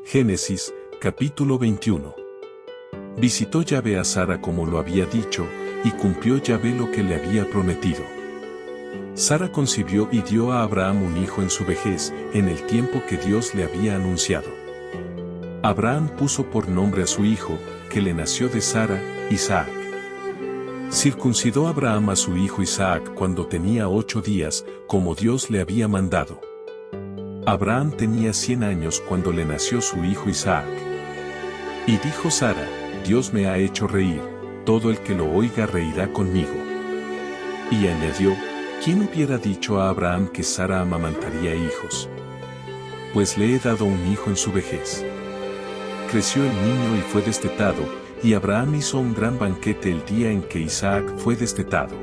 Génesis, capítulo 21. Visitó Yahvé a Sara como lo había dicho, y cumplió Yahvé lo que le había prometido. Sara concibió y dio a Abraham un hijo en su vejez, en el tiempo que Dios le había anunciado. Abraham puso por nombre a su hijo, que le nació de Sara, Isaac. Circuncidó Abraham a su hijo Isaac cuando tenía 8 días, como Dios le había mandado. Abraham tenía 100 años cuando le nació su hijo Isaac. Y dijo Sara: Dios me ha hecho reír, todo el que lo oiga reirá conmigo. Y añadió: ¿quién hubiera dicho a Abraham que Sara amamantaría hijos? Pues le he dado un hijo en su vejez. Creció el niño y fue destetado, y Abraham hizo un gran banquete el día en que Isaac fue destetado.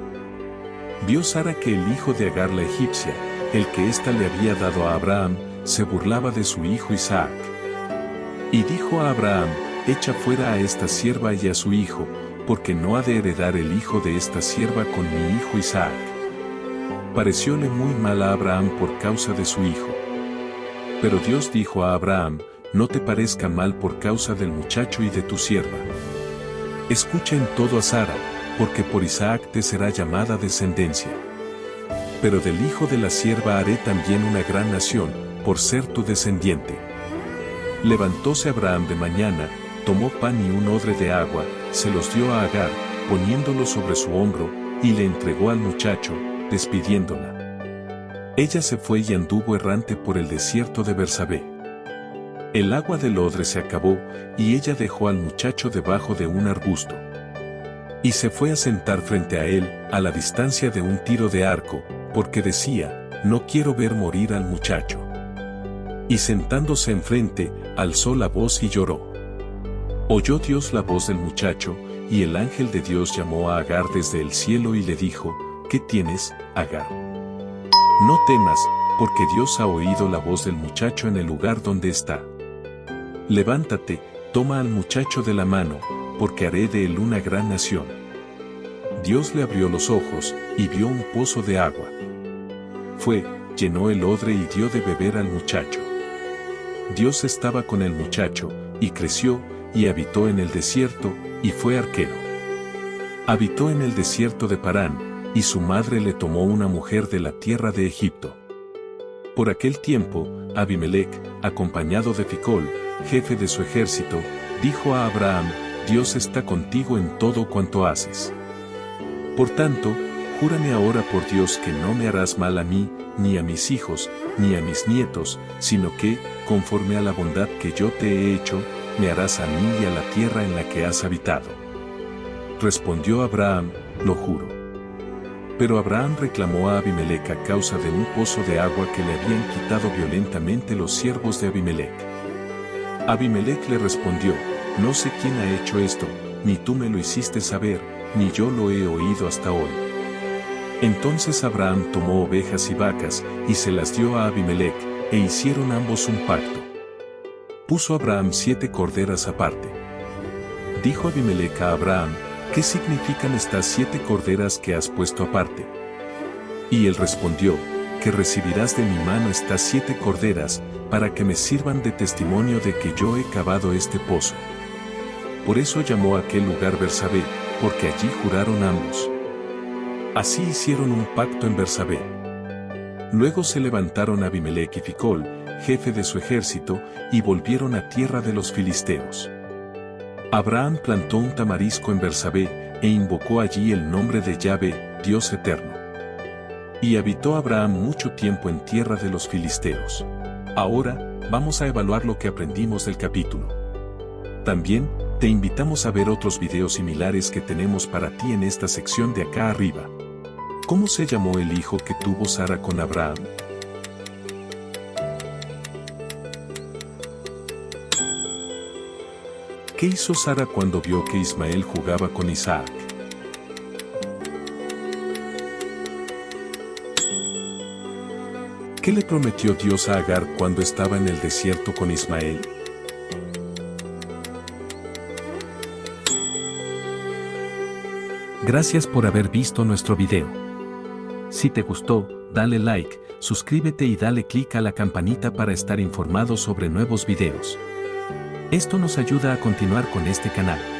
Vio Sara que el hijo de Agar la egipcia, el que ésta le había dado a Abraham, se burlaba de su hijo Isaac. Y dijo a Abraham: echa fuera a esta sierva y a su hijo, porque no ha de heredar el hijo de esta sierva con mi hijo Isaac. Parecióle muy mal a Abraham por causa de su hijo. Pero Dios dijo a Abraham: no te parezca mal por causa del muchacho y de tu sierva. Escucha en todo a Sara, porque por Isaac te será llamada descendencia. Pero del hijo de la sierva haré también una gran nación, por ser tu descendiente. Levantóse Abraham de mañana, tomó pan y un odre de agua, se los dio a Agar, poniéndolo sobre su hombro, y le entregó al muchacho, despidiéndola. Ella se fue y anduvo errante por el desierto de Bersabé. El agua del odre se acabó, y ella dejó al muchacho debajo de un arbusto. Y se fue a sentar frente a él, a la distancia de un tiro de arco, porque decía: no quiero ver morir al muchacho. Y sentándose enfrente, alzó la voz y lloró. Oyó Dios la voz del muchacho, y el ángel de Dios llamó a Agar desde el cielo y le dijo: ¿qué tienes, Agar? No temas, porque Dios ha oído la voz del muchacho en el lugar donde está. Levántate, toma al muchacho de la mano, porque haré de él una gran nación. Dios le abrió los ojos, y vio un pozo de agua. Fue, llenó el odre y dio de beber al muchacho. Dios estaba con el muchacho, y creció, y habitó en el desierto, y fue arquero. Habitó en el desierto de Parán, y su madre le tomó una mujer de la tierra de Egipto. Por aquel tiempo, Abimelec, acompañado de Ficol, jefe de su ejército, dijo a Abraham: Dios está contigo en todo cuanto haces. Por tanto, júrame ahora por Dios que no me harás mal a mí, ni a mis hijos, ni a mis nietos, sino que, conforme a la bondad que yo te he hecho, me harás a mí y a la tierra en la que has habitado. Respondió Abraham: lo juro. Pero Abraham reclamó a Abimelec a causa de un pozo de agua que le habían quitado violentamente los siervos de Abimelec. Abimelec le respondió: no sé quién ha hecho esto, ni tú me lo hiciste saber, ni yo lo he oído hasta hoy. Entonces Abraham tomó ovejas y vacas, y se las dio a Abimelec, e hicieron ambos un pacto. Puso Abraham 7 corderas aparte. Dijo Abimelec a Abraham: ¿qué significan estas 7 corderas que has puesto aparte? Y él respondió: que recibirás de mi mano estas 7 corderas, para que me sirvan de testimonio de que yo he cavado este pozo. Por eso llamó a aquel lugar Bersabé, porque allí juraron ambos. Así hicieron un pacto en Bersabé. Luego se levantaron Abimelec y Ficol, jefe de su ejército, y volvieron a tierra de los filisteos. Abraham plantó un tamarisco en Bersabé, e invocó allí el nombre de Yahvé, Dios eterno. Y habitó Abraham mucho tiempo en tierra de los filisteos. Ahora, vamos a evaluar lo que aprendimos del capítulo. También, te invitamos a ver otros videos similares que tenemos para ti en esta sección de acá arriba. ¿Cómo se llamó el hijo que tuvo Sara con Abraham? ¿Qué hizo Sara cuando vio que Ismael jugaba con Isaac? ¿Qué le prometió Dios a Agar cuando estaba en el desierto con Ismael? Gracias por haber visto nuestro video. Si te gustó, dale like, suscríbete y dale clic a la campanita para estar informado sobre nuevos videos. Esto nos ayuda a continuar con este canal.